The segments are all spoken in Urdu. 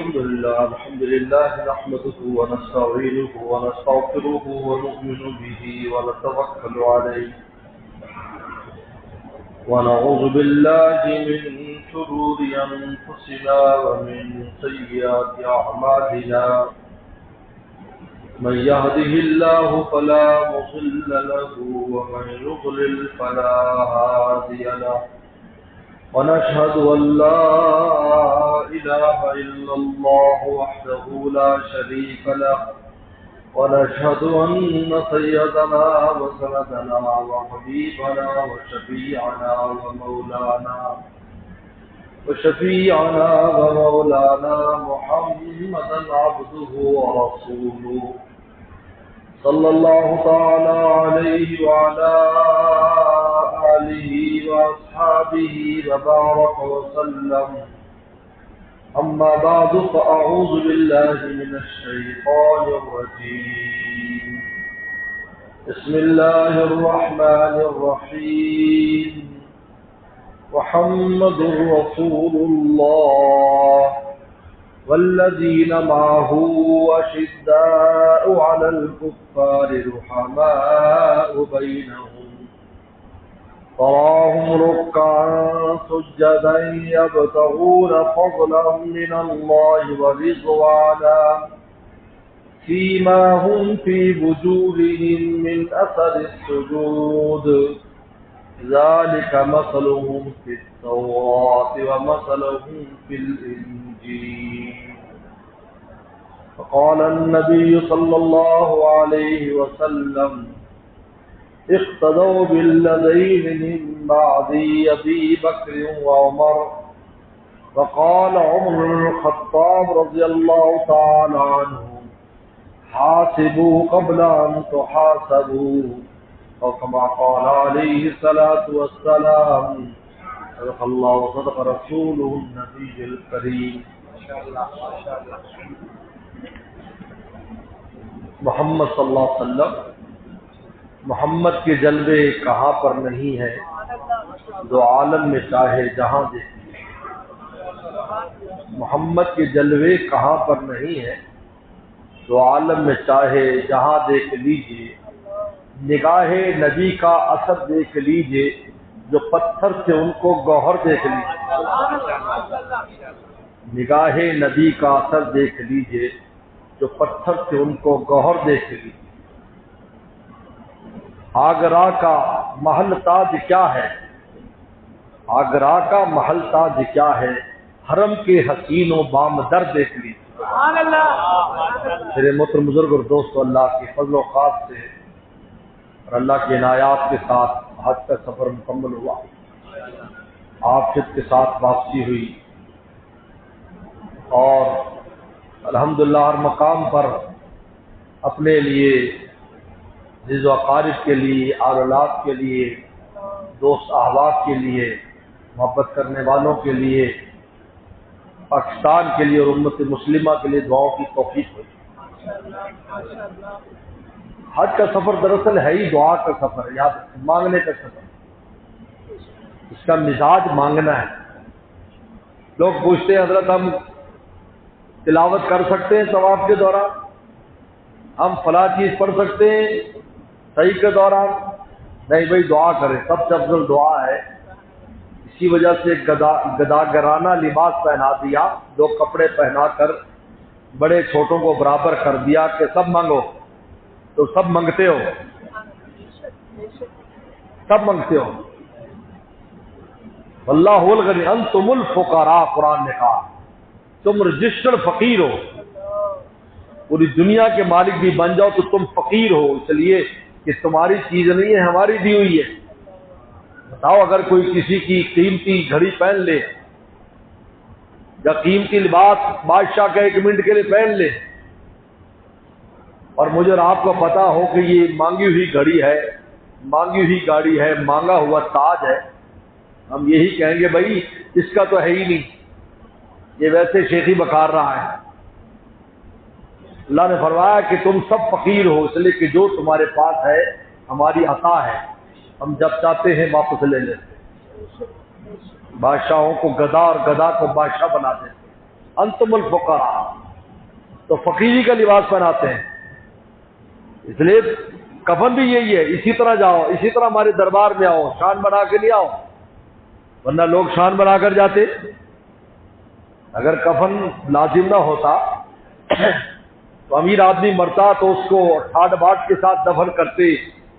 الحمد لله نحمده ونستعينه ونستغفره ونؤمن به ونتوكل عليه ونعوذ بالله من شرور أنفسنا ومن سيئات أعمالنا من يهده الله فلا مضل له ومن يضلل فلا هادي له ونشهد أن لا إله إلا الله وحده لا شريك له ونشهد أن سيدنا وسندنا وحبيبنا وشفيعنا ومولانا محمدا عبده ورسوله صلى الله تعالى عليه وعلى آله وأصحابه وبارك وسلم أما بعد فأعوذ بالله من الشيطان الرجيم بسم الله الرحمن الرحيم محمد رسول الله والذين معه أشداء على الكفار رحماء بينهم تراهم ركعا سجدا يبتغون فضلا من الله ورضوانا سيماهم في وجوههم من أثر السجود ذلك مثلهم في التوراة ومثلهم في الإنجيل فقال النبي صلى الله عليه وسلم اقتدوا بالذين من بعدي أبي بكر وعمر وقال عمر بن الخطاب رضي الله تعالى عنه حاسبوا قبل أن تحاسبوا وكما قال عليه الصلاة والسلام صدق الله وصدق رسوله النبي الكريم محمد صلی اللہ علیہ وسلم محمد کے جلوے کہاں پر نہیں ہے جو عالم میں چاہے جہاں دیکھ محمد کے جلوے کہاں پر نہیں ہے جو عالم میں چاہے جہاں دیکھ لیجئے نگاہ نبی کا اثر دیکھ لیجئے جو پتھر سے ان کو گوہر دیکھ لیجئے نگاہ نبی کا اثر دیکھ لیجئے جو پتھر سے ان کو گوہر دیکھ لیجئے آگرہ کا محل تاج کیا ہے آگرہ کا محل تاج کیا ہے حرم کے حسین و بام در دیکھ لیجئے میرے محترم بزرگ اور دوستو اللہ کے فضل و خاص سے اور اللہ کی عنایات کے ساتھ حج کا سفر مکمل ہوا آپ خود کے ساتھ واپسی ہوئی اور الحمدللہ ہر مقام پر اپنے لیے عزیز و اقارب کے لیے اولاد کے لیے دوست احباب کے لیے محبت کرنے والوں کے لیے پاکستان کے لیے اور امت مسلمہ کے لیے دعاؤں کی توفیق ہوئی حج کا سفر دراصل ہے ہی دعا کا سفر یا مانگنے کا سفر اس کا مزاج مانگنا ہے لوگ پوچھتے ہیں حضرت ہم تلاوت کر سکتے ہیں طواف کے دوران ہم فلاں چیز پڑھ سکتے ہیں صحیح کے دوران نہیں بھائی دعا کریں سب سے افضل دعا ہے اسی وجہ سے گداگرانہ لباس پہنا دیا دو کپڑے پہنا کر بڑے چھوٹوں کو برابر کر دیا کہ سب مانگو تو سب مانگتے ہو واللہ الغنی انتم الفقراء قرآن نے کہا تم رجسٹرڈ فقیر ہو پوری دنیا کے مالک بھی بن جاؤ تو تم فقیر ہو اس لیے کہ تمہاری چیز نہیں ہے ہماری دی ہوئی ہے بتاؤ اگر کوئی کسی کی قیمتی گھڑی پہن لے یا قیمتی لباس بادشاہ کا 1 منٹ کے لیے پہن لے اور مجھے اور آپ کو پتا ہو کہ یہ مانگی ہوئی گھڑی ہے مانگی ہوئی گاڑی ہے مانگا ہوا تاج ہے ہم یہی کہیں گے بھائی اس کا تو ہے ہی نہیں یہ ویسے شیخی بکار رہا ہے اللہ نے فرمایا کہ تم سب فقیر ہو اس لیے کہ جو تمہارے پاس ہے ہماری عطا ہے ہم جب چاہتے ہیں واپس لے لیتے بادشاہوں کو گدا اور گدا کو بادشاہ بنا دیتے انتم الفقراء، تو فقیری کا لباس پہناتے ہیں. اس لیے کفن بھی یہی ہے، اسی طرح جاؤ، اسی طرح ہمارے دربار میں آؤ، شان بنا کے لے آؤ، ورنہ لوگ شان بنا کر جاتے. اگر کفن لازم نہ ہوتا تو امیر آدمی مرتا تو اس کو ٹھاٹ باٹ کے ساتھ دفن کرتے،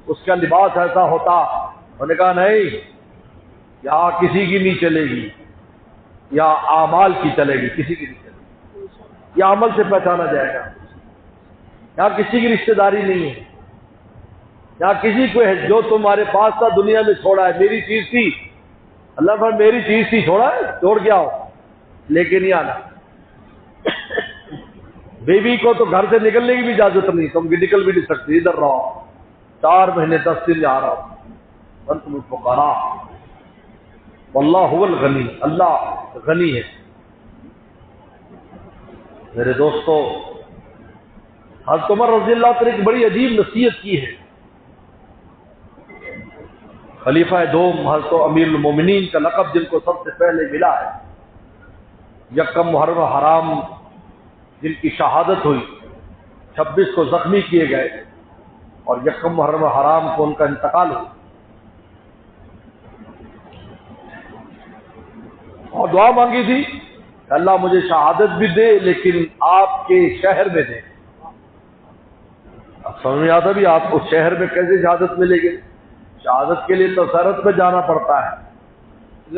اس کا لباس ایسا ہوتا. انہوں نے کہا نہیں، یہاں کسی کی نہیں چلے گی، یا اعمال کی چلے گی، کسی کی نہیں چلے گی، یہ عمل سے پہچانا جائے گا. یہاں کسی کی رشتہ داری نہیں ہے، یہاں کسی کو ہے جو تمہارے پاس تھا دنیا میں چھوڑا ہے، میری چیز تھی، اللہ پر میری چیز تھی، چھوڑا ہے، چھوڑ کے آؤ، لے کے نہیں آنا. بیوی کو تو گھر سے نکلنے کی بھی اجازت نہیں، تم نکل بھی نہیں سکتی، ادھر رہو، 4 مہینے 10 دن جا رہا ہوں. انتم الفقراء واللہ هو الغنی، اللہ غنی ہے. میرے دوستو، حضرت عمر رضی اللہ عنہ نے ایک بڑی عجیب نصیحت کی ہے. خلیفہ دوم حضرت امیر المومنین کا لقب جن کو سب سے پہلے ملا ہے، یکم محرم حرام جن کی شہادت ہوئی، 26 کو زخمی کیے گئے اور یکم محرم حرام کو ان کا انتقال ہوا. اور دعا مانگی تھی کہ اللہ مجھے شہادت بھی دے لیکن آپ کے شہر میں دے. اب سمجھ میں آتا بھی آپ کو شہر میں کیسے شہادت ملے گی؟ شہادت کے لیے تو سرحد پہ جانا پڑتا ہے.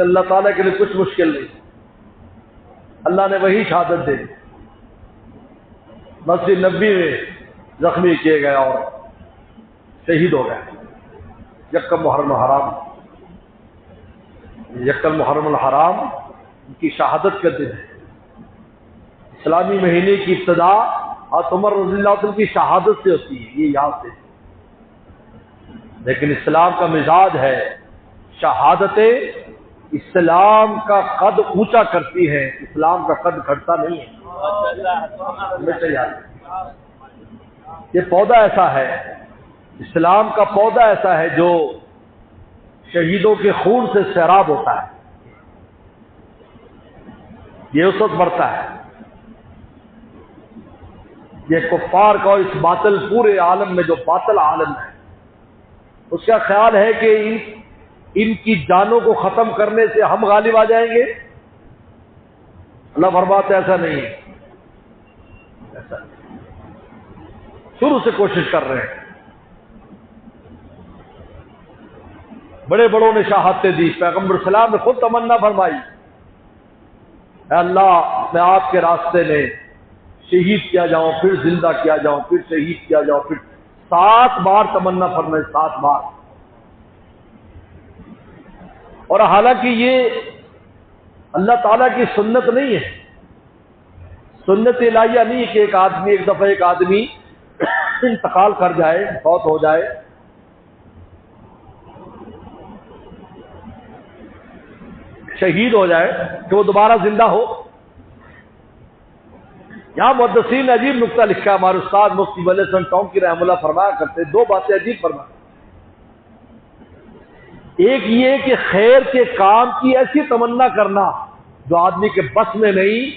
اللہ تعالیٰ کے لیے کچھ مشکل نہیں، اللہ نے وہی شہادت دے دی. مسجد نبوی میں زخمی کیے گئے اور شہید ہو گئے. یکم محرم حرام، یکم محرم الحرام ان کی شہادت کا دن ہے. اسلامی مہینے کی ابتدا حضرت عمر رضی اللہ عنہ کی شہادت سے ہوتی ہے، یہ یاد سے. لیکن اسلام کا مزاج ہے، شہادتیں اسلام کا قد اونچا کرتی ہیں، اسلام کا قد گھٹتا نہیں ہے. یہ پودا ایسا ہے، اسلام کا پودا ایسا ہے جو شہیدوں کے خون سے سیراب ہوتا ہے، یہ اس وقت بڑھتا ہے. یہ کفار کا اس باطل پورے عالم میں جو باطل عالم ہے اس کا خیال ہے کہ ان کی جانوں کو ختم کرنے سے ہم غالب آ جائیں گے. اللہ فرماتے ایسا نہیں ہے، ایسا شروع سے کوشش کر رہے ہیں. بڑے بڑوں نے شہادتیں دی، پیغمبر سلام نے خود تمنا فرمائی، اے اللہ میں آپ کے راستے میں شہید کیا جاؤں، پھر زندہ کیا جاؤں، پھر شہید کیا جاؤں، پھر 7 بار تمنا فرمائی، 7 بار. اور حالانکہ یہ اللہ تعالیٰ کی سنت نہیں ہے، سنت الہیہ نہیں ہے کہ ایک دفعہ ایک آدمی انتقال کر جائے، فوت ہو جائے، شہید ہو جائے کہ وہ دوبارہ زندہ ہو. یہاں محدثین نے عجیب نقطہ لکھا ہے. ہمارے استاد مفتی ولی حسن ٹونکی رحمہ اللہ فرمایا کرتے 2 باتیں عجیب فرمایا. ایک یہ کہ خیر کے کام کی ایسی تمنا کرنا جو آدمی کے بس میں نہیں،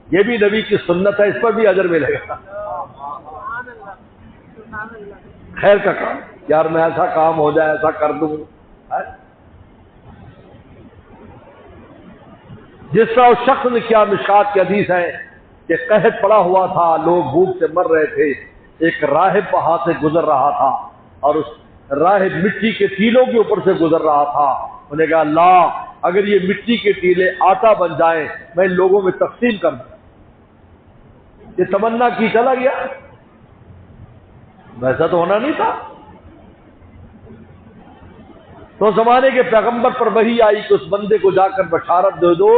یہ بھی نبی کی سنت ہے، اس پر بھی اجر ملے گا. خیر کا کام، یار میں ایسا کام ہو جائے، ایسا کر دوں. جس طرح اس شخص نے کیا، مشکات کی حدیث ہے کہ قحط پڑا ہوا تھا، لوگ بھوک سے مر رہے تھے، ایک راہب وہاں سے گزر رہا تھا اور اس راہب مٹی کے ٹیلوں کے اوپر سے گزر رہا تھا. انہوں نے کہا اللہ اگر یہ مٹی کے ٹیلے آٹا بن جائیں میں ان لوگوں میں تقسیم کر دوں. یہ تمنا کی، چلا گیا. ویسا تو ہونا نہیں تھا. تو زمانے کے پیغمبر پر وحی آئی کہ اس بندے کو جا کر بشارت دے دو،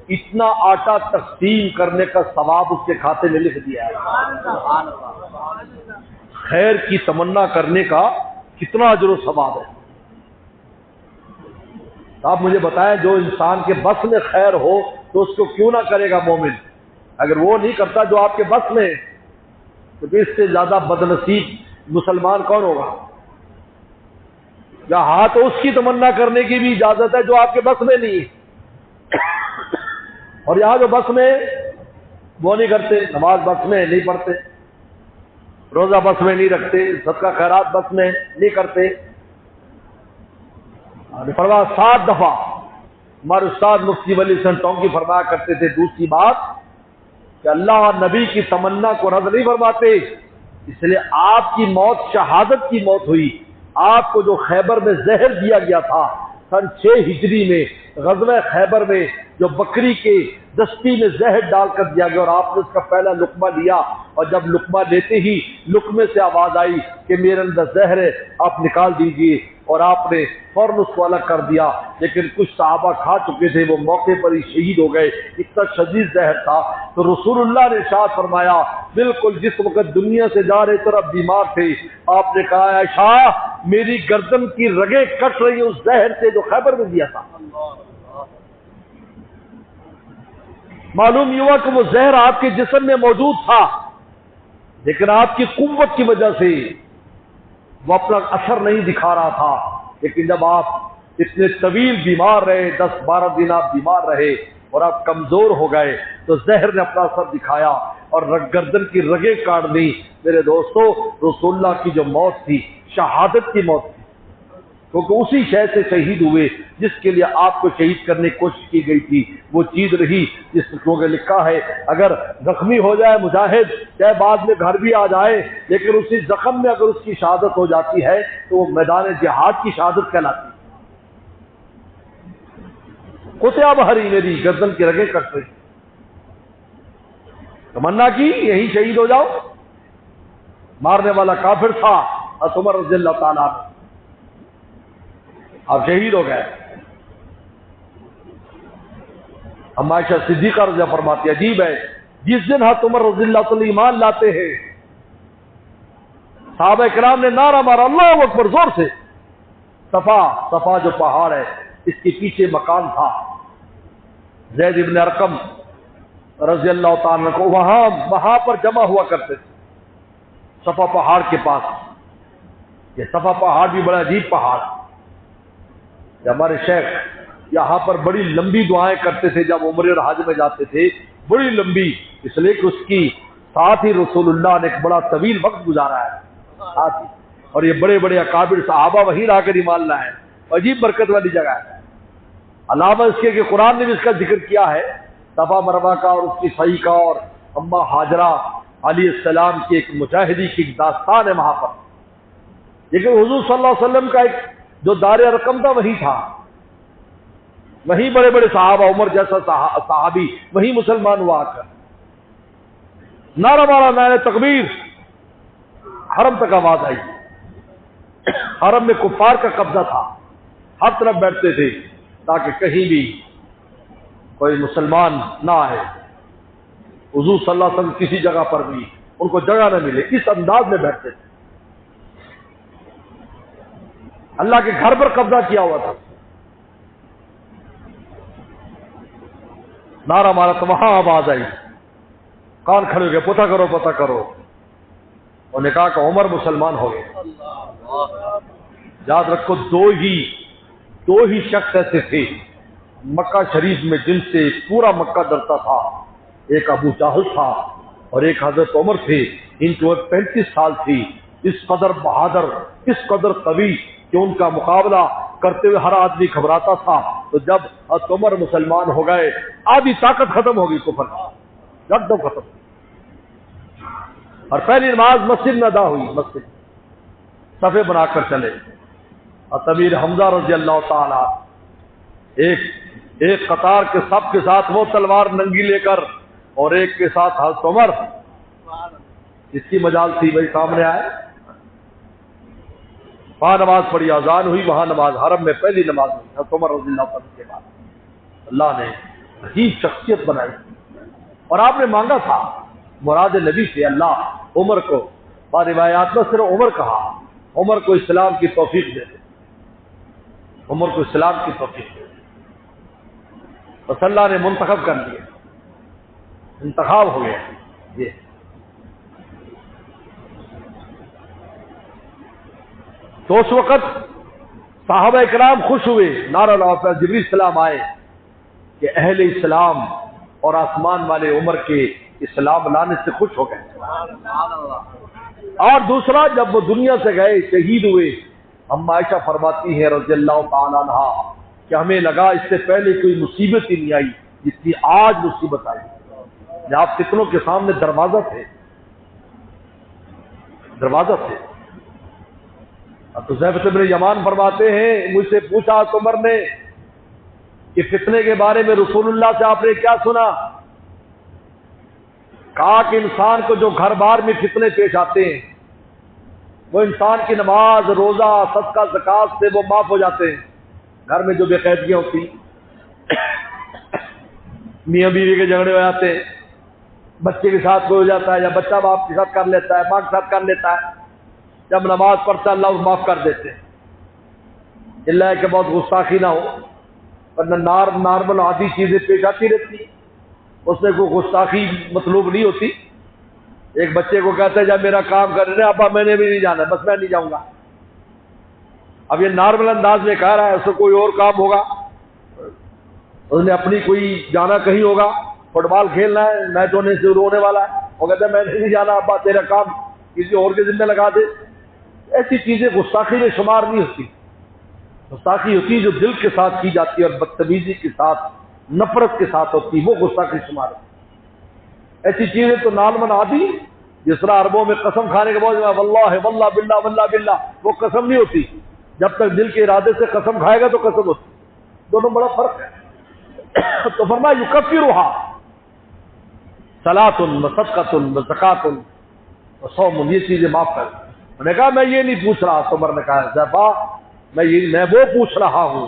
اتنا آٹا تقسیم کرنے کا ثواب اس کے کھاتے میں لکھ دیا ہے. خیر کی تمنا کرنے کا کتنا اجر و ثواب ہے. آپ مجھے بتائیں جو انسان کے بس میں خیر ہو تو اس کو کیوں نہ کرے گا مومن؟ اگر وہ نہیں کرتا جو آپ کے بس میں تو اس سے زیادہ بدنصیب مسلمان کون ہوگا؟ یا ہاں تو اس کی تمنا کرنے کی بھی اجازت ہے جو آپ کے بس میں نہیں ہے، اور یہاں جو بس میں وہ نہیں کرتے، نماز بس میں نہیں پڑھتے، روزہ بس میں نہیں رکھتے، صدقہ خیرات بس میں نہیں کرتے۔ فرمایا 7 دفعہ ہمارے استاد مفتی ولی حسن ٹونکی فرمایا کرتے تھے دوسری بات کہ اللہ اور نبی کی تمنا کو رد نہیں فرماتے، اس لیے آپ کی موت شہادت کی موت ہوئی۔ آپ کو جو خیبر میں زہر دیا گیا تھا سن 6 ہجری میں غزوہ خیبر میں، جو بکری کے دستی میں زہر ڈال کر دیا گیا، اور آپ نے اس کا پہلا لقمہ لیا، اور جب لقمہ لیتے ہی لقمے سے آواز آئی کہ میرے اندر زہر ہے، آپ نکال دیجئے، اور آپ نے فوراً اس کو الگ کر دیا۔ لیکن کچھ صحابہ کھا چکے تھے، وہ موقع پر ہی شہید ہو گئے، اتنا شدید زہر تھا۔ تو رسول اللہ نے ارشاد فرمایا بالکل جس وقت دنیا سے جا رہے طرف بیمار تھے، آپ نے کہا عائشہ میری گردن کی رگیں کٹ رہی ہیں اس زہر سے جو خیبر میں دیا تھا۔ معلوم یہ ہوا کہ وہ زہر آپ کے جسم میں موجود تھا، لیکن آپ کی قوت کی وجہ سے وہ اپنا اثر نہیں دکھا رہا تھا۔ لیکن جب آپ اتنے طویل بیمار رہے، 10-12 دن آپ بیمار رہے اور آپ کمزور ہو گئے، تو زہر نے اپنا اثر دکھایا اور گردن کی رگیں کاٹ دی۔ میرے دوستو، رسول اللہ کی جو موت تھی شہادت کی موت تھی، کیونکہ اسی شے سے شہید ہوئے جس کے لیے آپ کو شہید کرنے کی کوشش کی گئی تھی، وہ چیز رہی جس کو لکھا ہے اگر زخمی ہو جائے مجاہد، چاہے بعد میں گھر بھی آ جائے، لیکن اسی زخم میں اگر اس کی شہادت ہو جاتی ہے تو وہ میدان جہاد کی شہادت کہلاتی ہے۔ قطع بہری میری گردن کی رگیں کٹ رہی، تمنا کی یہی شہید ہو جاؤ۔ مارنے والا کافر تھا عمر رضی اللہ تعالیٰ، آپ شہید ہو گئے۔ ہم عائشہ صدیقہ رضی اللہ فرماتی ہے عجیب ہے، جس دن حضرت عمر رضی اللہ تعالیٰ ایمان لاتے ہیں، صحابہ کرام نے نعرہ مارا اللہ اکبر زور سے۔ صفا جو پہاڑ ہے اس کے پیچھے مکان تھا، زید ابن ارقم رضی اللہ تعالیٰ کو وہاں پر جمع ہوا کرتے تھے، صفا پہاڑ کے پاس۔ یہ صفا پہاڑ بھی بڑا عجیب پہاڑ، ہمارے شیخ یہاں پر بڑی لمبی دعائیں کرتے تھے جب عمرے اور حج میں جاتے تھے، بڑی لمبی، اس لیے کہ اس کی ساتھ ہی رسول اللہ نے ایک بڑا طویل وقت گزارا ہے ساتھ ہی، اور یہ بڑے بڑے اکابر صحابہ وہیں لا کر ایمان لائے، عجیب برکت والی جگہ ہے۔ علاوہ اس کے کہ قرآن نے بھی اس کا ذکر کیا ہے، صفا مروہ کا اور اس کی صحیح کا، اور اما ہاجرہ علیہ السلام کی ایک مجاہدی کی ایک داستان ہے وہاں پر۔ لیکن حضور صلی اللہ علیہ وسلم کا ایک جو دار ارقم تھا وہی تھا، وہیں بڑے بڑے صحابہ، عمر جیسا صحابی وہیں مسلمان ہوا آ کر نعرہ مارا، نعرہ تکبیر، حرم تک آواز آئی۔ حرم میں کفار کا قبضہ تھا، ہر طرف بیٹھتے تھے تاکہ کہیں بھی کوئی مسلمان نہ آئے، حضور صلی اللہ علیہ وسلم کسی جگہ پر بھی ان کو جگہ نہ ملے، اس انداز میں بیٹھتے تھے۔ اللہ کے گھر پر قبضہ کیا ہوا تھا، نعرہ مارا تو وہاں آواز آئی، کان کھڑے ہو گئے، پتہ کرو پتہ کرو، انہوں نے کہا کہ عمر مسلمان ہو گئے۔ یاد رکھو دو ہی شخص ایسے تھے مکہ شریف میں جن سے پورا مکہ ڈرتا تھا، ایک ابو جہل تھا اور ایک حضرت عمر تھے۔ ان کی عمر 35 سال تھی، اس قدر بہادر، اس قدر قوی کہ ان کا مقابلہ کرتے ہوئے ہر آدمی گھبراتا تھا۔ تو جب حضرت عمر مسلمان ہو گئے، آدھی طاقت ختم ہو گئی کفر کی، یک دم ختم، اور پہلی نماز مسجد میں ادا ہوئی، مسجد صفے بنا کر چلے، اور امیر حمزہ رضی اللہ تعالی ایک قطار کے سب کے ساتھ وہ تلوار ننگی لے کر، اور ایک کے ساتھ حضرت عمر، اس کی مجال تھی وہی سامنے آئے، وہاں نماز پڑھی، اذان ہوئی، وہاں نماز، حرم میں پہلی نماز ہوئی حضرت عمر رضی اللہ عنہ کے بعد۔ اللہ نے عجیب شخصیت بنائی، اور آپ نے مانگا تھا مراد نبی سے اللہ عمر کو، بعض روایات میں صرف عمر کہا، عمر کو اسلام کی توفیق دے دے، عمر کو اسلام کی توفیق دے دے۔ بس اللہ نے منتخب کر لیا، انتخاب ہو گیا یہ۔ تو اس وقت صحابہ اکرام خوش ہوئے، نعرہ لگا کر جبریل السلام آئے کہ اہل اسلام اور آسمان والے عمر کے اسلام لانے سے خوش ہو گئے. اور دوسرا جب وہ دنیا سے گئے شہید ہوئے، اما عائشہ فرماتی ہیں رضی اللہ تعالیٰ عنہ کہ ہمیں لگا اس سے پہلے کوئی مصیبت ہی نہیں آئی جتنی آج مصیبت آئی. آپ فتنوں کے سامنے دروازہ تھے، دروازہ تھے. اب تو حذیفہ بن یمان فرماتے ہیں مجھ سے پوچھا عمر نے کہ فتنے کے بارے میں رسول اللہ سے آپ نے کیا سنا؟ کہا کہ انسان کو جو گھر بار میں فتنے پیش آتے ہیں وہ انسان کی نماز، روزہ، صدقہ، زکات سے وہ معاف ہو جاتے ہیں. گھر میں جو بے قاعدگیاں ہوتی، میاں بیوی کے جھگڑے ہو جاتے ہیں، بچے کے ساتھ کوئی ہو جاتا ہے، یا بچہ باپ کے ساتھ کر لیتا ہے، ماں کے ساتھ کر لیتا ہے، جب نماز پڑھتا ہے اللہ اس معاف کر دیتے ہیں. اللہ کہ بہت گستاخی نہ ہو، ورنہ نارمل عادی چیزیں پیش آتی رہتی ہیں، اس میں کوئی گستاخی مطلوب نہیں ہوتی. ایک بچے کو کہتا ہے جب میرا کام کر رہے ہیں ابا میں نے بھی نہیں جانا، بس میں نہیں جاؤں گا. اب یہ نارمل انداز میں کہہ رہا ہے، اس کو کوئی اور کام ہوگا، اس نے اپنی کوئی جانا کہیں ہوگا، فٹ بال کھیلنا ہے، میچ ہونے سے ہونے والا ہے، وہ کہتا ہے میں نہیں جانا ابا، تیرا کام کسی اور کے ذمہ لگا دے. ایسی چیزیں گستاخی میں شمار نہیں ہوتی. گستاخی ہوتی جو دل کے ساتھ کی جاتی ہے اور بدتمیزی کے ساتھ، نفرت کے ساتھ ہوتی، وہ گستاخی شمار ہوتی. ایسی چیزیں تو نارمل عادی، جس طرح عربوں میں قسم کھانے کے بعد واللہ واللہ باللہ واللہ باللہ، وہ قسم نہیں ہوتی. جب تک دل کے ارادے سے قسم کھائے گا تو قسم ہوتی. دونوں بڑا فرق ہے. تو فرمایا یکفرھا صلاۃ و صدقۃ و زکوٰۃ و صوم، یہ چیزیں معاف کر. میں نے کہا میں یہ نہیں پوچھ رہا. عمر نے کہا حذیفہ میں وہ پوچھ رہا ہوں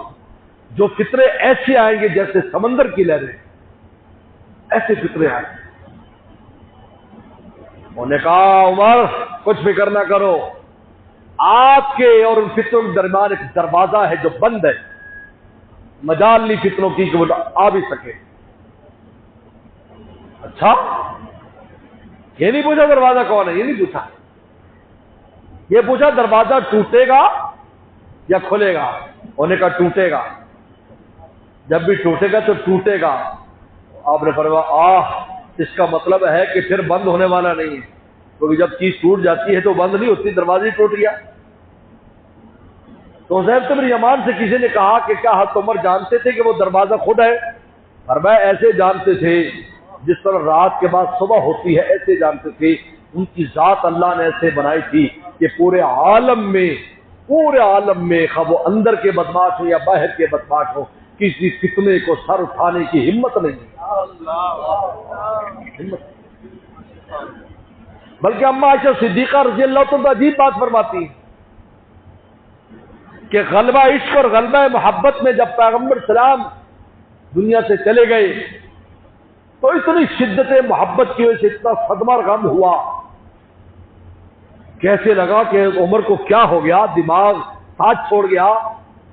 جو فطرے ایسے آئیں گے جیسے سمندر کی لہریں، ایسے فطرے آئیں گے. انہوں نے کہا عمر کچھ فکر نہ کرو، آپ کے اور ان فطروں کے درمیان ایک دروازہ ہے جو بند ہے، مجال نہیں فتنوں کی کہ وہ آ بھی سکے. اچھا یہ نہیں پوچھا دروازہ کون ہے، یہ نہیں پوچھا، یہ پوچھا دروازہ ٹوٹے گا یا کھلے گا. انہوں نے کہا ٹوٹے گا. جب بھی ٹوٹے گا تو ٹوٹے گا. آپ نے فرمایا اس کا مطلب ہے کہ پھر بند ہونے والا نہیں ہے، کیونکہ جب چیز ٹوٹ جاتی ہے تو بند نہیں ہوتی، دروازہ ہی ٹوٹ گیا. تو حذیفہ بن یمان سے کسی نے کہا کہ کیا حضرت عمر جانتے تھے کہ وہ دروازہ خود ہے؟ فرمایا ایسے جانتے تھے جس طرح رات کے بعد صبح ہوتی ہے، ایسے جانتے تھے. ان کی ذات اللہ نے ایسے بنائی تھی کہ پورے عالم میں خواہ وہ اندر کے بدماش ہو یا باہر کے بدماش ہو، کسی فتنے کو سر اٹھانے کی ہمت نہیں. بلکہ اما عائشہ صدیقہ رضی اللہ عنہا عجیب بات فرماتی ہیں کہ غلبہ عشق اور غلبہ محبت میں جب پیغمبر سلام دنیا سے چلے گئے تو اتنی شدت محبت کی وجہ سے اتنا صدمہ اور غم ہوا، کیسے لگا کہ عمر کو کیا ہو گیا، دماغ ساتھ چھوڑ گیا.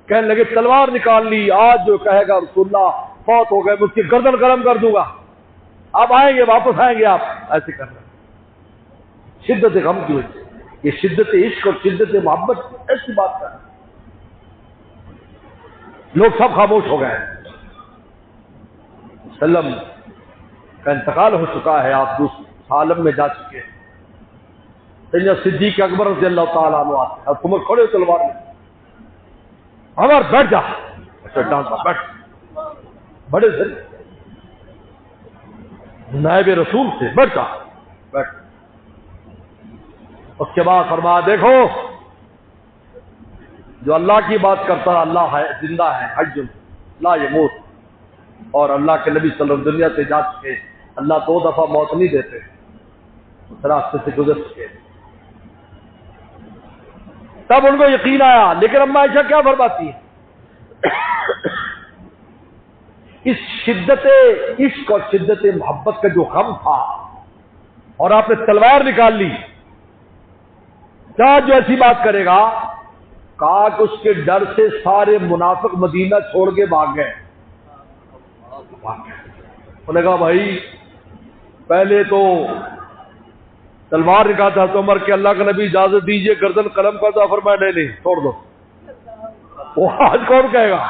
کہنے لگے تلوار نکال لی، آج جو کہے گا رسول اللہ فوت ہو گئے میں اس کی گردن قلم کر دوں گا، آپ آئیں گے واپس آئیں گے، آپ ایسے کر رہے ہیں. شدت غم کی وجہ سے، یہ شدت عشق اور شدت محبت ایسی بات کر رہے ہیں. لوگ سب خاموش ہو گئے. وسلم کا انتقال ہو چکا ہے، آپ دوسرے عالم میں جا چکے ہیں. سیدنا صدیق اکبر رضی اللہ تعالیٰ عنہ اور عمر کھڑے تلوار میں، عمر بیٹھ جا، بیٹھ، بڑے سے نائب رسول سے بیٹھ جا، بیٹھ. اس کے بعد فرمایا دیکھو جو اللہ کی بات کرتا ہے اللہ ہے، زندہ ہے، حج لا یموت، اور اللہ کے نبی صلی اللہ علیہ وسلم دنیا سے جا چکے، اللہ 2 دفعہ موت نہیں دیتے، اس راستے سے گزر چکے. تب ان کو یقین آیا. لیکن اما عائشہ کیا فرماتی ہے؟ اس شدت عشق اور شدت محبت کا جو غم تھا اور آپ نے تلوار نکال لی، کیا جو ایسی بات کرے گا؟ کہا کہ اس کے ڈر سے سارے منافق مدینہ چھوڑ کے بھاگ گئے. انہوں نے کہا بھائی پہلے تو تلوار نکالتا تو عمر کے اللہ کا نبی اجازت دیجئے گردن قلم کر دو، فرمایا نہیں چھوڑ دو. وہ آج کون کہے گا؟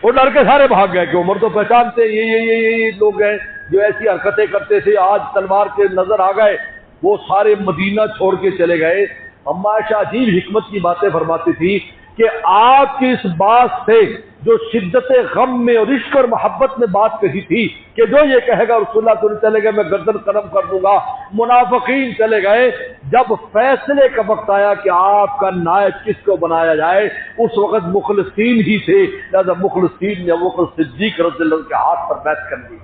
وہ ڈر کے سارے بھاگ گئے کہ عمر تو پہچانتے یہ لوگ ہیں جو ایسی حرکتیں کرتے تھے آج تلوار کے نظر آ گئے، وہ سارے مدینہ چھوڑ کے چلے گئے۔ اما عائشہ عجیب حکمت کی باتیں فرماتی تھی کہ آپ کی اس بات سے جو شدت غم میں اور عشق اور محبت میں بات کہی تھی کہ جو یہ کہے گا رسول اللہ تم چلے گئے میں گردن قلم کر دوں گا، منافقین چلے گئے۔ جب فیصلے کا وقت آیا کہ آپ کا نائب کس کو بنایا جائے، اس وقت مخلصین ہی تھے، لہذا مخلصین نے ابوبکر صدیق رضی اللہ عنہ کے ہاتھ پر بیعت کر دی۔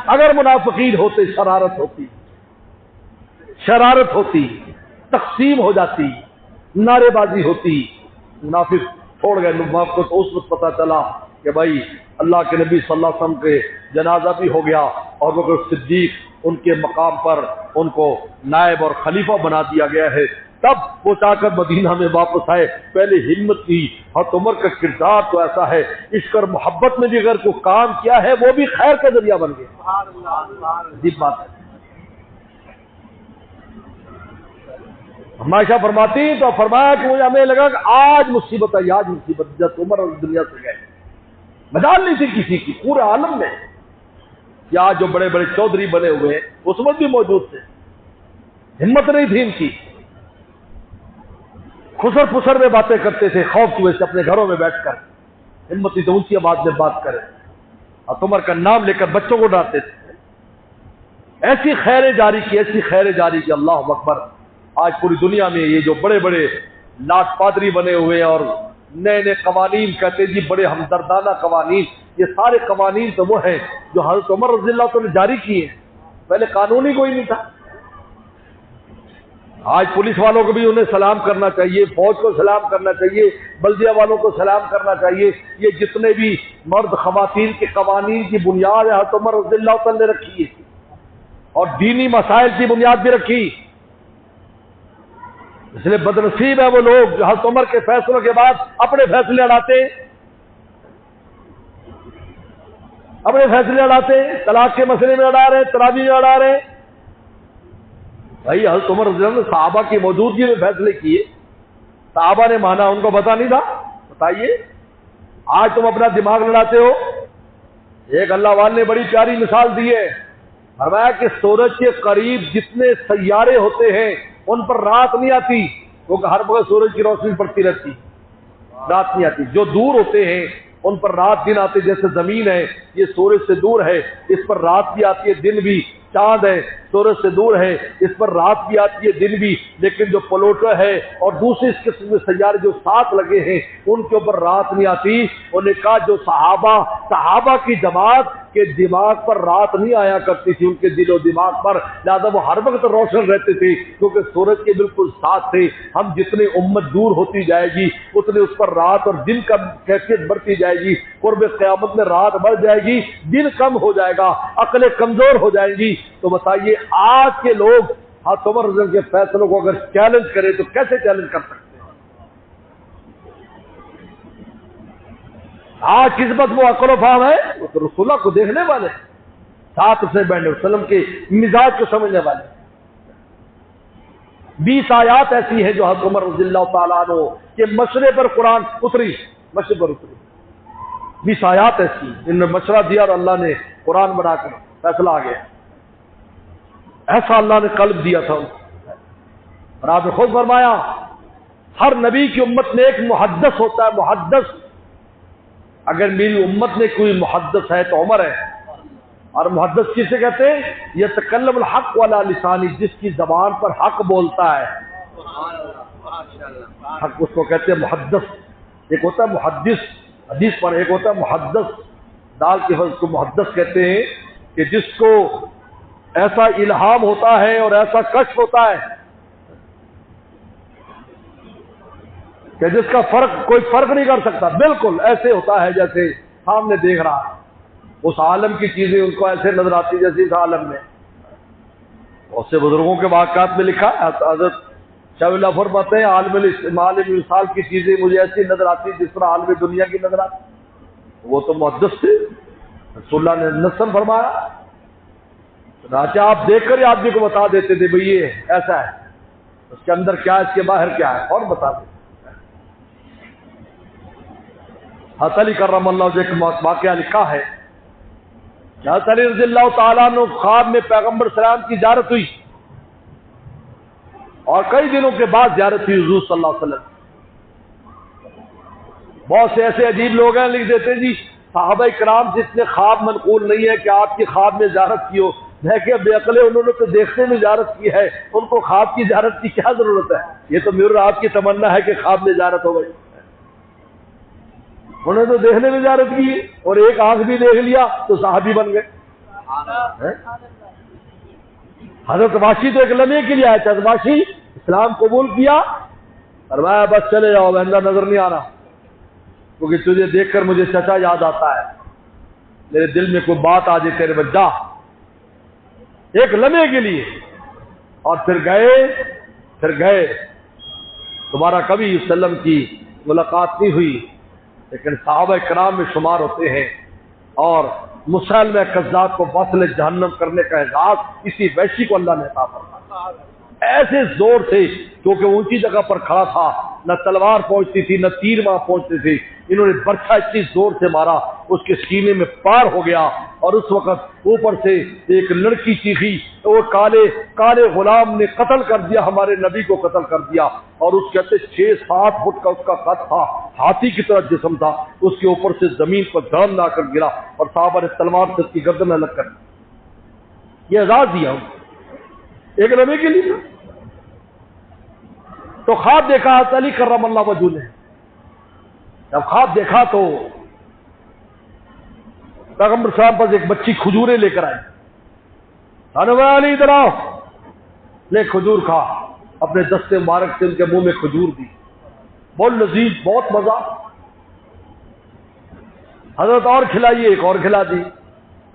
اگر منافقین ہوتے شرارت ہوتی، تقسیم ہو جاتی، نعرے بازی ہوتی، منافق چھوڑ گئے نبوت کو، تو اس وقت پتہ چلا کہ بھائی اللہ کے نبی صلی اللہ علیہ وسلم کے جنازہ بھی ہو گیا اور ابوبکر صدیق ان کے مقام پر ان کو نائب اور خلیفہ بنا دیا گیا ہے۔ تب وہ چاہ کر مدینہ میں واپس آئے، پہلے ہمت کی۔ حضرت عمر کا کردار تو ایسا ہے، عشق اور محبت میں بھی اگر کوئی کام کیا ہے وہ بھی خیر کا ذریعہ بن گیا۔ عجیب بات ہے۔ ہمیشہ فرماتی تو فرمایا کہ مجھے ہمیں لگا کہ آج مصیبت ہے، آج مصیبت، جب عمر اور دنیا سے گئے مجال نہیں تھی کسی کی پورے عالم میں۔ یا جو بڑے بڑے چودھری بنے ہوئے اس وقت بھی موجود تھے، ہمت نہیں تھی ان کی، خسر پسر میں باتیں کرتے تھے خوف کی وجہ سے اپنے گھروں میں بیٹھ کر، ہمت تو اونچی آواز میں بات کرے اور عمر کا نام لے کر بچوں کو ڈراتے تھے۔ ایسی خیریں جاری کی، ایسی خیریں جاری کی، اللہ اکبر۔ آج پوری دنیا میں یہ جو بڑے بڑے لاٹ پادری بنے ہوئے اور نئے نئے قوانین کہتے جی بڑے ہمدردانہ قوانین، یہ سارے قوانین تو وہ ہیں جو حضرت عمر رضی اللہ عنہ نے جاری کیے ہیں، پہلے قانون ہی کوئی نہیں تھا۔ آج پولیس والوں کو بھی انہیں سلام کرنا چاہیے، فوج کو سلام کرنا چاہیے، بلدیہ والوں کو سلام کرنا چاہیے۔ یہ جتنے بھی مرد خواتین کے قوانین کی بنیاد ہے حضرت عمر رضی اللہ عنہ نے رکھی ہے، اور دینی مسائل کی بنیاد بھی رکھی۔ اس لیے بدنصیب ہے وہ لوگ جو حضرت عمر کے فیصلوں کے بعد اپنے فیصلے اڑاتے، طلاق کے مسئلے میں اڑا رہے، تراویح میں اڑا رہے۔ بھائی حضرت عمر رضی اللہ عنہ صحابہ کی موجودگی میں فیصلے کیے، صحابہ نے مانا، ان کو پتا نہیں تھا؟ بتائیے آج تم اپنا دماغ لڑاتے ہو۔ ایک اللہ والے نے بڑی پیاری مثال دی ہے، فرمایا کہ سورج کے قریب جتنے سیارے ہوتے ہیں ان پر رات نہیں آتی، کیونکہ ہر وقت سورج کی روشنی پڑتی رہتی، رات نہیں آتی۔ جو دور ہوتے ہیں ان پر رات دن آتے، جیسے زمین ہے یہ سورج سے دور ہے، اس پر رات بھی آتی ہے دن بھی، چاند ہے سورج سے دور ہے، اس پر رات بھی آتی ہے دن بھی، لیکن جو پلوٹو ہے اور دوسرے اس قسم کے سیارے جو ساتھ لگے ہیں ان کے اوپر رات نہیں آتی۔ انہوں نے کہا جو صحابہ کی جماعت کے دماغ پر رات نہیں آیا کرتی تھی، ان کے دل و دماغ پر، لہذا وہ ہر وقت روشن رہتے تھے کیونکہ سورج کے بالکل ساتھ تھے۔ ہم جتنے امت دور ہوتی جائے گی اتنے اس پر رات اور دن کا کیفیت بڑھتی جائے گی، قرب قیامت میں رات بڑھ جائے گی، دن کم ہو جائے گا، عقلیں کمزور ہو جائیں گی۔ تو بتائیے آج کے لوگ حضرت عمر رضی اللہ عنہ کے فیصلوں کو اگر چیلنج کرے تو کیسے چیلنج کر سکتے ہیں؟ آج کس بات وہ عقل و فہم ہے؟ وہ تو رسول اللہ کو دیکھنے والے، ساتھ سے بیٹھنے وسلم کے مزاج کو سمجھنے والے۔ 20 آیات ایسی ہیں جو حضرت عمر رضی اللہ تعالیٰ عنہ کے مشورے پر قرآن اتری، مشورے پر اتری 20 آیات ایسی جن میں مشورہ دیا اور اللہ نے قرآن بنا کر فیصلہ آ گیا۔ ایسا اللہ نے قلب دیا تھا اور آپ نے خود فرمایا ہر نبی کی امت میں ایک محدث ہوتا ہے، محدث۔ اگر میری امت میں کوئی محدث ہے تو عمر ہے۔ اور محدث کسے کہتے ہیں؟ یتکلم الحق والا لسانی، جس کی زبان پر حق بولتا ہے، حق اس کو کہتے ہیں محدث۔ ایک ہوتا ہے محدث حدیث پر، ایک ہوتا ہے محدث، دال کے فضل کو محدث کہتے ہیں کہ جس کو ایسا الہام ہوتا ہے اور ایسا کشف ہوتا ہے کہ جس کا کوئی فرق نہیں کر سکتا، بالکل ایسے ہوتا ہے جیسے سامنے دیکھ رہا ہے، اس عالم کی چیزیں ان کو ایسے نظر آتی جیسے اس عالم میں۔ اس سے بزرگوں کے واقعات میں لکھا ہے، حضرت شاہ اللہ فرماتے ہیں عالم مثال کی چیزیں مجھے ایسی نظر آتی جس طرح عالم دنیا کی نظر آتی۔ وہ تو محدث تھے، رسول اللہ نے نصاً فرمایا، چنانچہ آپ دیکھ کر آدمی کو بتا دیتے تھے بھئی یہ ایسا ہے، اس کے اندر کیا ہے، اس کے باہر کیا ہے، اور بتا دیتے۔ حضرت علی کرم اللہ وجہ کا واقعہ لکھا ہے حضرت علی رضی اللہ تعالیٰ عنہ خواب میں پیغمبر سلام کی زیارت ہوئی اور کئی دنوں کے بعد زیارت ہوئی حضور صلی اللہ علیہ وسلم. بہت سے ایسے عجیب لوگ ہیں لکھ دیتے جی صحابہ کرام سے اتنے خواب منقول نہیں ہے کہ آپ کی خواب میں زیارت کی ہو. میں کہ بے عقلے انہوں نے تو دیکھنے میں زیارت کی ہے, ان کو خواب کی زیارت کی کیا ضرورت ہے؟ یہ تو میرا آپ کی تمنا ہے کہ خواب میں زیارت ہو گئی. انہوں نے تو دیکھنے میں زیارت کی اور ایک آنکھ بھی دیکھ لیا تو صحابی بن گئے. حضرت واشی تو ایک لمحے کے لیے آیا تھا. واشی اسلام قبول کیا, فرمایا بس چلے جاؤ, بندہ نظر نہیں آ رہا کیونکہ تجھے دیکھ کر مجھے چچا یاد آتا ہے, میرے دل میں کوئی بات آ جائے تیرے بچہ, ایک لمحے کے لیے. اور پھر گئے تمہارا کبھی وسلم کی ملاقات نہیں ہوئی, لیکن صحابہ کرام میں شمار ہوتے ہیں. اور مسلمہ کذاب کو وصل جہنم کرنے کا اعزاز اسی وحشی کو اللہ نے عطا فرمایا. ایسے زور سے کیونکہ اونچی جگہ پر کھڑا تھا, نہ تلوار پہنچتی تھی نہ تیر وہاں پہنچتے تھے, انہوں نے برچھا اتنی زور سے مارا اس کے سینے میں پار ہو گیا. اور اس وقت اوپر سے ایک لڑکی چیخی, وہ کالے غلام نے قتل کر دیا, ہمارے نبی کو قتل کر دیا. اور اس کے 6-7 فٹ کا اس کا قد تھا, ہاتھی کی طرح جسم تھا, اس کے اوپر سے زمین پر دھڑم لا کر گرا اور صحابہ نے تلوار سے اس کی گردن الگ کر یہ اعزاز دیا ایک لمحے کے لیے. تو خواب دیکھا علی کرم اللہ وجہہ نے, جب خواب دیکھا تو پیغمبر صاحب پر ایک بچی کھجوریں لے کر آئی. علی ادھر آؤ, لے کھجور کھا. اپنے دستے مبارک سے ان کے منہ میں کھجور دی, بہت لذیذ, بہت مزہ. حضرت اور کھلائیے, ایک اور کھلا دی.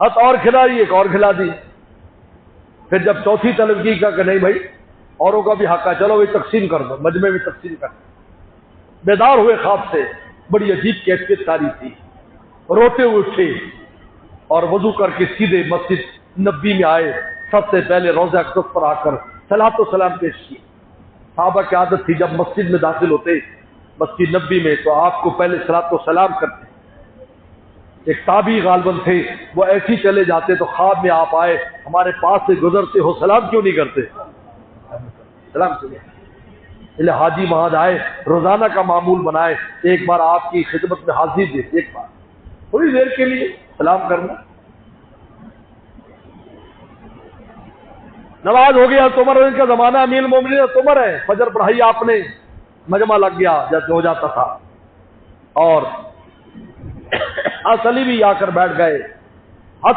حضرت اور کھلائیے, ایک اور کھلا دی. پھر جب چوتھی طلب کی کہ نہیں بھائی اوروں کا بھی حق ہے, چلو بھی تقسیم کر دو, مجمع میں تقسیم کر دو. بیدار ہوئے خواب سے, بڑی عجیب کیفیت تاری تھی. روتے ہوئے اٹھے اور وضو کر کے سیدھے مسجد نبی میں آئے. سب سے پہلے روضہ اقدس پر آ کر صلاۃ و سلام پیش کیے. صحابہ کی عادت تھی جب مسجد میں داخل ہوتے مسجد نبی میں تو آپ کو پہلے صلاۃ و سلام کرتے. ایک تابعی غالباً تھے, وہ ایسے ہی چلے جاتے تو خواب میں آپ آئے, ہمارے پاس سے گزرتے ہو, سلام کیوں نہیں کرتے؟ سلام کیوں؟ حاجی مہاد آئے, روزانہ کا معمول بنائے, ایک بار آپ کی خدمت میں حاضری دے, ایک بار تھوڑی دیر کے لیے سلام کرنا. نماز ہو گیا, عمر ان کا زمانہ امیر المومنین عمر ہے, فجر پڑھائی آپ نے, مجمع لگ گیا جیسے ہو جاتا تھا. اور علی بھی آ کر بیٹھ گئے.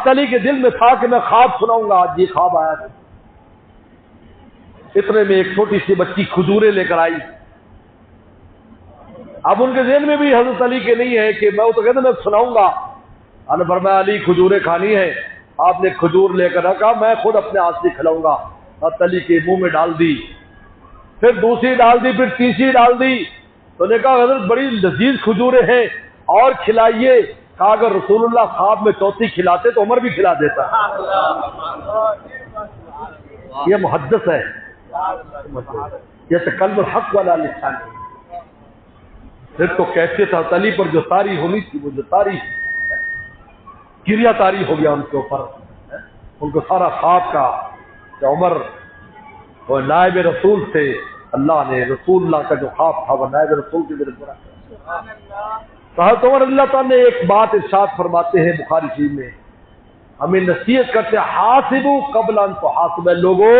علی کے دل میں تھا کہ میں خواب سناؤں گا, آج یہ خواب آیا تھا. اتنے میں ایک چھوٹی سی بچی کھجوریں لے کر آئی. اب ان کے ذہن میں بھی حضرت علی کے نہیں ہے کہ میں تو کہتے میں سناؤں گا. فرمایا علی کھجوریں کھانی ہے. آپ نے کھجور لے کر رکھا, میں خود اپنے ہاتھ سے کھلاؤں گا. حضرت علی کے منہ میں ڈال دی, پھر دوسری ڈال دی, پھر تیسری ڈال دی. تو نے کہا حضرت بڑی لذیذ کھجوریں ہیں اور کھلائیے. کہا اگر رسول اللہ خواب میں چوتھی کھلاتے تو عمر بھی کھلا دیتا. یہ محدث ہے, یہ تکلم الحق والا لسان ہے. پھر تو کیسے تھا علی پر جو طاری ہونی تھی وہ جو طاری, گریا طاری ہو گیا ان کے اوپر. ان کو سارا خواب کا کہ عمر وہ نائب رسول تھے, اللہ نے رسول اللہ کا جو خواب تھا وہ نائب رسول کے ذریعے پورا کیا. حضرت عمر اللہ تعالیٰ نے ایک بات ارشاد فرماتے ہیں بخاری شریف میں, ہمیں نصیحت کرتے ہیں حاسبوا قبل ان تحاسبوا. لوگوں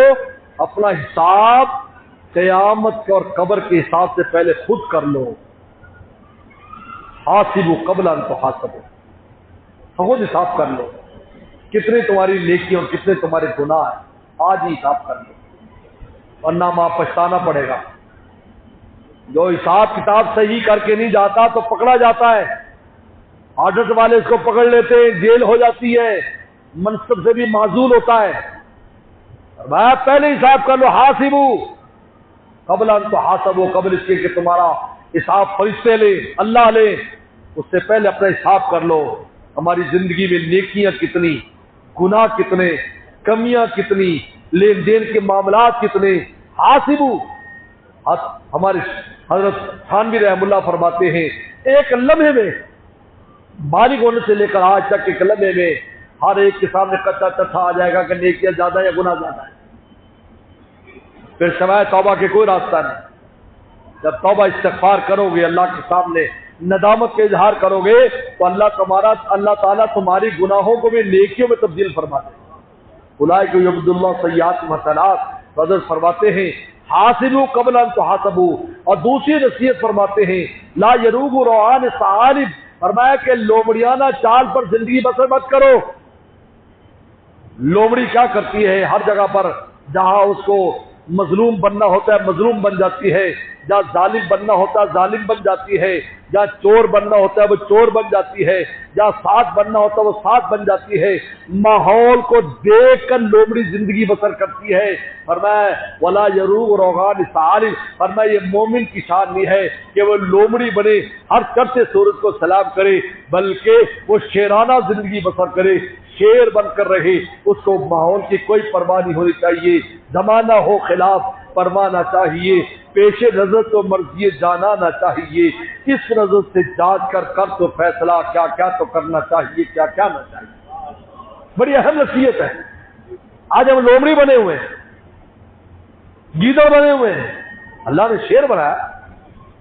اپنا حساب قیامت اور قبر کے حساب سے پہلے خود کر لو. حاسبوا قبل ان تحاسبوا, خود حساب کر لو کتنے تمہاری نیکی اور کتنے تمہارے گناہ ہیں, آج ہی حساب کر لو ورنہ ماں پچھتانا پڑے گا. جو حساب کتاب صحیح کر کے نہیں جاتا تو پکڑا جاتا ہے. عادت والے اس کو پکڑ لیتے ہیں, جیل ہو جاتی ہے, منصب سے بھی معزول ہوتا ہے. میں پہلے حساب کر لو. حاسبوا قبل ان تحاسبوا, قبل اس کے کہ تمہارا حساب فرشتے لے, اللہ لے, اس سے پہلے اپنا حساب کر لو. ہماری زندگی میں نیکیاں کتنی, گناہ کتنے, کمیاں کتنی, لین دین کے معاملات کتنے. حاسبوا. ہمارے حضرت تھانوی رحم اللہ فرماتے ہیں ایک لمحے میں بالغ ہونے سے لے کر آج تک ایک لمحے میں ہر ایک کے سامنے کچا چٹھا آ جائے گا کہ نیکیاں زیادہ یا گناہ زیادہ ہے، پھر سوائے توبہ کے کوئی راستہ نہیں۔ جب توبہ استغفار کرو گے، اللہ کے سامنے ندامت کا اظہار کرو گے، تو اللہ تعالیٰ تمہاری گناہوں کو بھی نیکیوں میں تبدیل فرما دے گا۔ اولئک یبدل اللہ سیئات حسنات، حضرت فرماتے ہیں حاسبوا قبل ان تحاسبوا، اور دوسری نصیحت فرماتے ہیں لا یروغ روعان ثعالب، فرمایا کہ لومڑیانہ چال پر زندگی بسر مت کرو۔ لومڑی کیا کرتی ہے؟ ہر جگہ پر جہاں اس کو مظلوم بننا ہوتا ہے مظلوم بن جاتی ہے، جہاں ظالم بننا ہوتا ہے ظالم بن جاتی ہے، جہاں چور بننا ہوتا ہے وہ چور بن جاتی ہے، جہاں ساتھ بننا ہوتا ہے وہ ساتھ بن جاتی ہے۔ ماحول کو دیکھ کر لومڑی زندگی بسر کرتی ہے۔ فرمایا ولا یروغ روغان ثعالب، فرمایا یہ مومن کی شان نہیں ہے کہ وہ لومڑی بنے، ہر چڑھتے سورج کو سلام کرے، بلکہ وہ شیرانہ زندگی بسر کرے، شیر بن کر رہے۔ اس کو ماحول کی کوئی پرواہ نہیں ہونی چاہیے، زمانہ ہو خلاف فرمانا چاہیے، پیش نظر تو مرضی جانا نہ چاہیے، اس نظر سے جانچ کر تو فیصلہ، کیا کیا تو کرنا چاہیے، کیا کیا نہ چاہیے۔ بڑی اہم نصیحت ہے۔ آج ہم لومڑی بنے ہوئے ہیں، گیدڑ بنے ہوئے ہیں، اللہ نے شیر بنایا،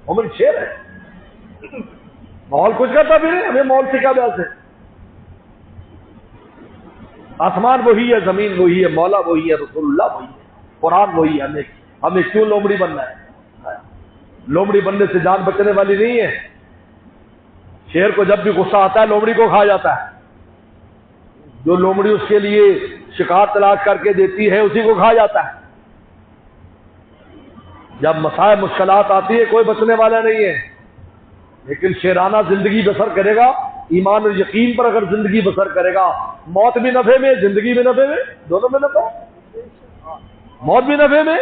مومن شیر ہے۔ ماحول کچھ کرتا بھی نہیں، ہمیں ماحول سے کیا بحث ہے؟ آسمان وہی ہے، زمین وہی ہے، مولا وہی ہے، رسول اللہ وہی ہے، قرآن وہی ہے، ہمیں کیوں لومڑی بننا ہے؟ لومڑی بننے سے جان بچنے والی نہیں ہے۔ شیر کو جب بھی غصہ آتا ہے لومڑی کو کھا جاتا ہے، جو لومڑی اس کے لیے شکار تلاش کر کے دیتی ہے اسی کو کھا جاتا ہے۔ جب مسائل مشکلات آتی ہے کوئی بچنے والا نہیں ہے، لیکن شیرانہ زندگی بسر کرے گا، ایمان اور یقین پر اگر زندگی بسر کرے گا، موت بھی نفع میں، زندگی بھی نفع میں، دونوں میں نفع۔ موت بھی نفع میں،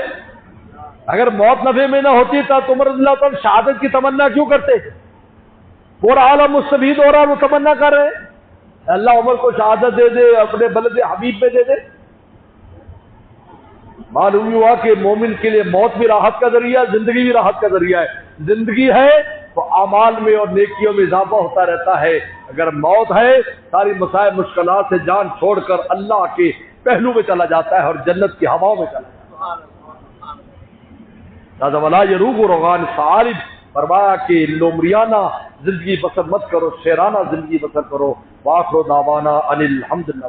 اگر موت نفع میں نہ ہوتی تو عمر رضی اللہ تعالیٰ شہادت کی تمنا کیوں کرتے؟ پورا عالم مستفید ہو رہا ہے، وہ تمنا کر رہے ہیں اللہ عمر کو شہادت دے دے، اپنے بلد حبیب میں دے دے۔ معلوم ہوا کہ مومن کے لیے موت بھی راحت کا ذریعہ، زندگی بھی راحت کا ذریعہ ہے۔ زندگی ہے تو اعمال میں اور نیکیوں میں اضافہ ہوتا رہتا ہے، اگر موت ہے ساری مسائل مشکلات سے جان چھوڑ کر اللہ کے پہلو میں چلا جاتا ہے اور جنت کی ہواؤں میں چلا جاتا ہے۔ لہذا ولا یروغ روغان ثعالب، فرمایا کہ لومڑیانہ زندگی بسر مت کرو، شیرانہ زندگی بسر کرو۔ وآخر دعوانا ان الحمدللہ۔